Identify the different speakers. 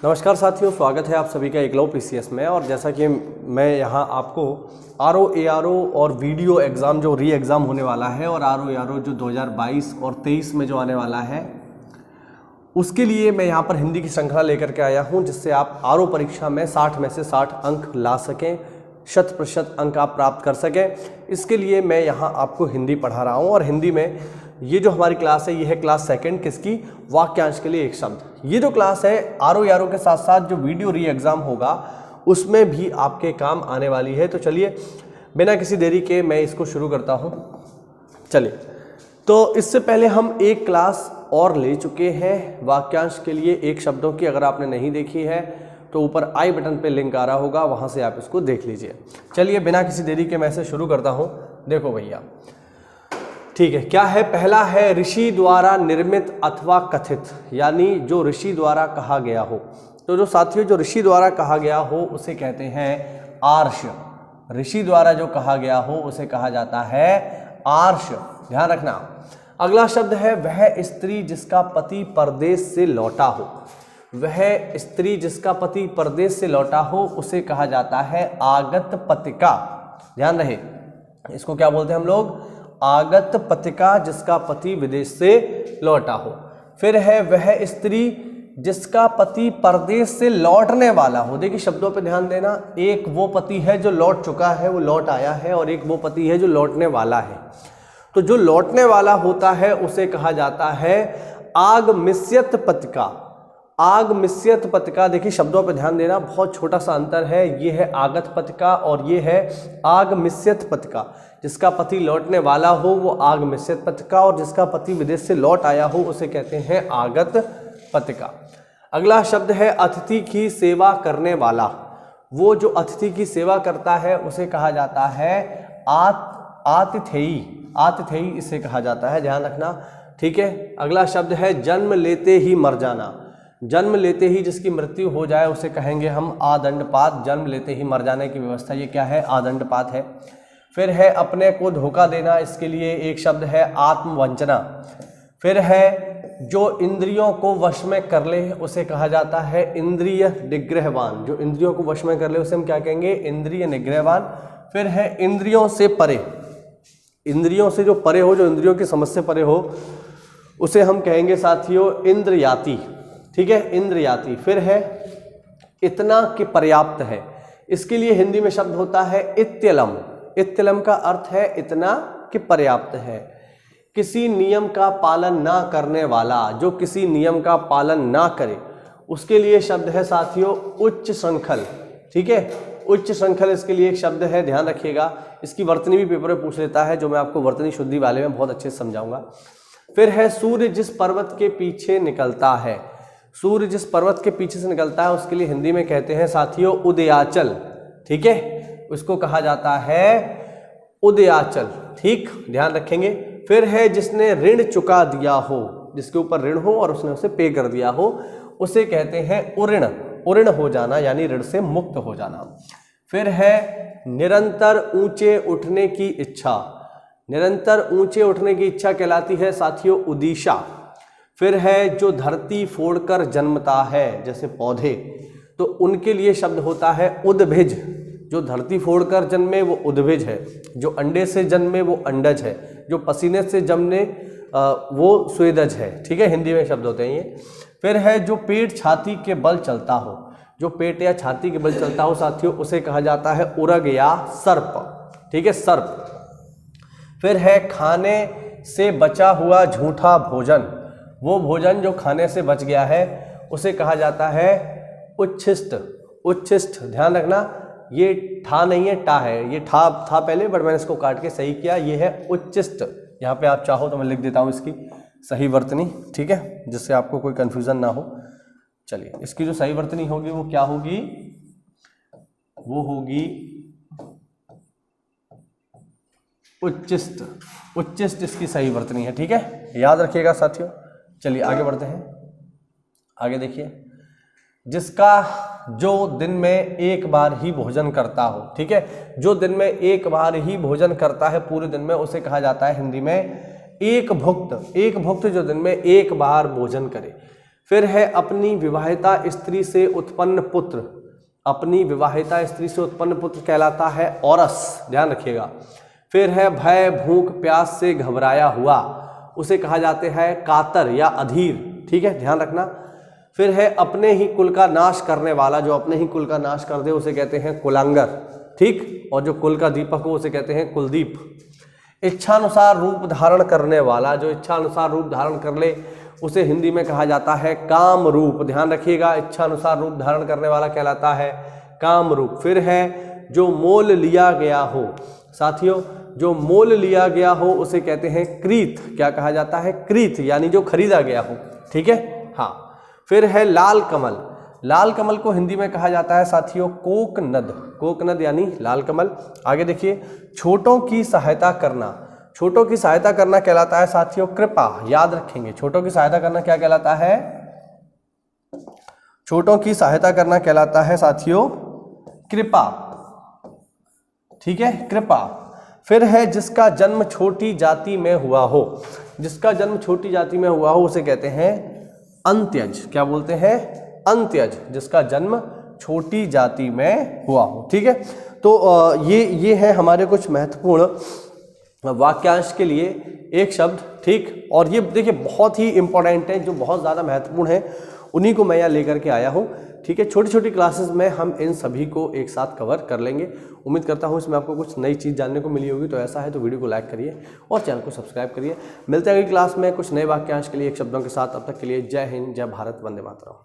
Speaker 1: नमस्कार साथियों, स्वागत है आप सभी का एकलव्य पीसीएस में। और जैसा कि मैं यहाँ आपको आरओ एआरओ और वीडियो एग्ज़ाम जो री एग्ज़ाम होने वाला है और आरओ एआरओ जो 2022 और 23 में जो आने वाला है उसके लिए मैं यहाँ पर हिंदी की श्रृंखला लेकर के आया हूँ, जिससे आप आरओ परीक्षा में 60 में से 60 अंक ला सकें, 100% अंक आप प्राप्त कर सकें। इसके लिए मैं यहाँ आपको हिंदी पढ़ा रहा हूँ। और हिंदी में ये जो हमारी क्लास है ये है क्लास सेकंड, किसकी? वाक्यांश के लिए एक शब्द। ये जो क्लास है आरओ एआरओ के साथ साथ जो वीडियो री एग्ज़ाम होगा उसमें भी आपके काम आने वाली है। तो चलिए बिना किसी देरी के मैं इसको शुरू करता हूँ। चलिए, तो इससे पहले हम एक क्लास और ले चुके हैं वाक्यांश के लिए एक शब्दों की। अगर आपने नहीं देखी है तो ऊपर आई बटन पे लिंक आ रहा होगा, वहाँ से आप इसको देख लीजिए। चलिए बिना किसी देरी के मैं इसे शुरू करता हूँ। देखो भैया, ठीक है, क्या है? पहला है ऋषि द्वारा निर्मित अथवा कथित, यानी जो ऋषि द्वारा कहा गया हो। तो जो साथियों जो ऋषि द्वारा कहा गया हो उसे कहते हैं आर्ष। ऋषि द्वारा जो कहा गया हो उसे कहा जाता है आर्ष, ध्यान रखना। अगला शब्द है वह स्त्री जिसका पति परदेश से लौटा हो। वह स्त्री जिसका पति परदेश से लौटा हो उसे कहा जाता है आगत पतिका। ध्यान रहे, इसको क्या बोलते हैं हम लोग? आगत पतिका, जिसका पति विदेश से लौटा हो। फिर है वह स्त्री जिसका पति परदेश से लौटने वाला हो। देखिए शब्दों पे ध्यान देना, एक वो पति है जो लौट चुका है, वो लौट आया है, और एक वो पति है जो लौटने वाला है। तो जो लौटने वाला होता है उसे कहा जाता है आगमिष्यत पतिका। आगमिष्यत पतिका, देखिए शब्दों पर ध्यान देना, बहुत छोटा सा अंतर है। ये है आगत पतिका और ये है आगमिष्यत पतिका। जिसका पति लौटने वाला हो वो आगमिष्यत पतिका, और जिसका पति विदेश से लौट आया हो उसे कहते हैं आगत पतिका। अगला शब्द है अतिथि की सेवा करने वाला। वो जो अतिथि की सेवा करता है उसे कहा जाता है आतिथेयी। आतिथेयी इसे कहा जाता है, ध्यान रखना, ठीक है। अगला शब्द है जन्म लेते ही मर जाना। जन्म लेते ही जिसकी मृत्यु हो जाए उसे कहेंगे हम आदंडपात। जन्म लेते ही मर जाने की व्यवस्था ये क्या है? आदंडपात है। फिर है अपने को धोखा देना, इसके लिए एक शब्द है आत्मवंचना। फिर है जो इंद्रियों को वश में कर ले उसे कहा जाता है इंद्रिय निग्रहवान। जो इंद्रियों को वश में कर ले उसे हम क्या कहेंगे? इंद्रिय निग्रहवान। फिर है इंद्रियों से परे। इंद्रियों से जो परे हो, जो इंद्रियों की समझ से परे हो, उसे हम कहेंगे साथियों इंद्रियाती, ठीक है, इंद्रियाती। फिर है इतना कि पर्याप्त है, इसके लिए हिंदी में शब्द होता है इत्यलम। इत्यलम का अर्थ है इतना कि पर्याप्त है। किसी नियम का पालन ना करने वाला, जो किसी नियम का पालन ना करे, उसके लिए शब्द है साथियों उच्च श्रृंखल, ठीक है, उच्च श्रृंखल इसके लिए एक शब्द है, ध्यान रखिएगा। इसकी वर्तनी भी पेपर में पूछ लेता है, जो मैं आपको वर्तनी शुद्धि वाले में बहुत अच्छे से समझाऊंगा। फिर है सूर्य जिस पर्वत के पीछे निकलता है। सूर्य जिस पर्वत के पीछे से निकलता है उसके लिए हिंदी में कहते हैं साथियों उदयाचल, ठीक है, उसको कहा जाता है उदयाचल, ठीक, ध्यान रखेंगे। फिर है जिसने ऋण चुका दिया हो, जिसके ऊपर ऋण हो और उसने उसे पे कर दिया हो, उसे कहते हैं उऋण। उऋण हो जाना यानी ऋण से मुक्त हो जाना। फिर है निरंतर ऊंचे उठने की इच्छा। निरंतर ऊंचे उठने की इच्छा कहलाती है साथियों उदीशा। फिर है जो धरती फोड़कर जन्मता है, जैसे पौधे, तो उनके लिए शब्द होता है उद्भिज। जो धरती फोड़कर जन्मे वो उद्भिज है, जो अंडे से जन्मे वो अंडज है, जो पसीने से जन्मे वो स्वेदज है, ठीक है, हिंदी में शब्द होते हैं ये। फिर है जो पेट छाती के बल चलता हो। जो पेट या छाती के बल चलता हो साथियों उसे कहा जाता है उरग या सर्प, ठीक है, सर्प। फिर है खाने से बचा हुआ झूठा भोजन। वो भोजन जो खाने से बच गया है उसे कहा जाता है उच्छिष्ट। उच्छिष्ट, ध्यान रखना, ये ठा नहीं है, टा है। ये ठा था पहले, बट मैंने इसको काट के सही किया, ये है उच्छिष्ट। यहाँ पे आप चाहो तो मैं लिख देता हूँ इसकी सही वर्तनी, ठीक है, जिससे आपको कोई कन्फ्यूज़न ना हो। चलिए, इसकी जो सही वर्तनी होगी वो क्या होगी? वो होगी उच्चिष्ट। उच्चिष्ट इसकी सही वर्तनी है, ठीक है, याद रखिएगा साथियों। चलिए आगे बढ़ते हैं। आगे देखिए, जिसका जो दिन में एक बार ही भोजन करता हो, ठीक है, जो दिन में एक बार ही भोजन करता है पूरे दिन में उसे कहा जाता है हिंदी में एक भुक्त। एक भुक्त जो दिन में एक बार भोजन करे। फिर है अपनी विवाहिता स्त्री से उत्पन्न पुत्र, अपनी विवाहिता स्त्री से उत्पन्न पुत्र कहलाता है औरस, ध्यान रखिएगा। फिर है भय भूख प्यास से घबराया हुआ, उसे कहा जाते हैं कातर या अधीर, ठीक है, ध्यान रखना। फिर है अपने ही कुल का नाश करने वाला, जो अपने ही कुल का नाश कर दे उसे कहते हैं कुलांगर, ठीक, और जो कुल का दीपक हो उसे कहते हैं कुलदीप। इच्छानुसार रूप धारण करने वाला, जो इच्छानुसार रूप धारण कर ले उसे हिंदी में कहा जाता है काम रूप, ध्यान रखिएगा, इच्छानुसार रूप धारण करने वाला कहलाता है काम रूप। फिर है जो मोल लिया गया हो, साथियों जो मोल लिया गया हो उसे कहते हैं क्रीत, क्या कहा जाता है, क्रीत, यानी जो खरीदा गया हो, ठीक है, हाँ। फिर है लाल कमल, लाल कमल को हिंदी में कहा जाता है साथियों कोकनद, कोकनद यानी लाल कमल। आगे देखिए, छोटों की सहायता करना, छोटों की सहायता करना कहलाता है साथियों कृपा, याद रखेंगे, छोटों की सहायता करना क्या कहलाता है, छोटों की सहायता करना कहलाता है साथियों कृपा, ठीक है, कृपा। फिर है जिसका जन्म छोटी जाति में हुआ हो, जिसका जन्म छोटी जाति में हुआ हो उसे कहते हैं अंत्यज, क्या बोलते हैं, अंत्यज, जिसका जन्म छोटी जाति में हुआ हो, ठीक है। तो ये है हमारे कुछ महत्वपूर्ण वाक्यांश के लिए एक शब्द, ठीक, और ये देखिए बहुत ही इंपॉर्टेंट है, जो बहुत ज़्यादा महत्वपूर्ण है, उन्हीं को मैं यहाँ लेकर के आया हूँ, ठीक है। छोटी छोटी क्लासेस में हम इन सभी को एक साथ कवर कर लेंगे। उम्मीद करता हूँ इसमें आपको कुछ नई चीज़ जानने को मिली होगी। तो ऐसा है तो वीडियो को लाइक करिए और चैनल को सब्सक्राइब करिए। मिलते हैं अगली क्लास में कुछ नए वाक्यांश के लिए एक शब्दों के साथ। अब तक के लिए जय हिंद, जय भारत, वंदे मातरम।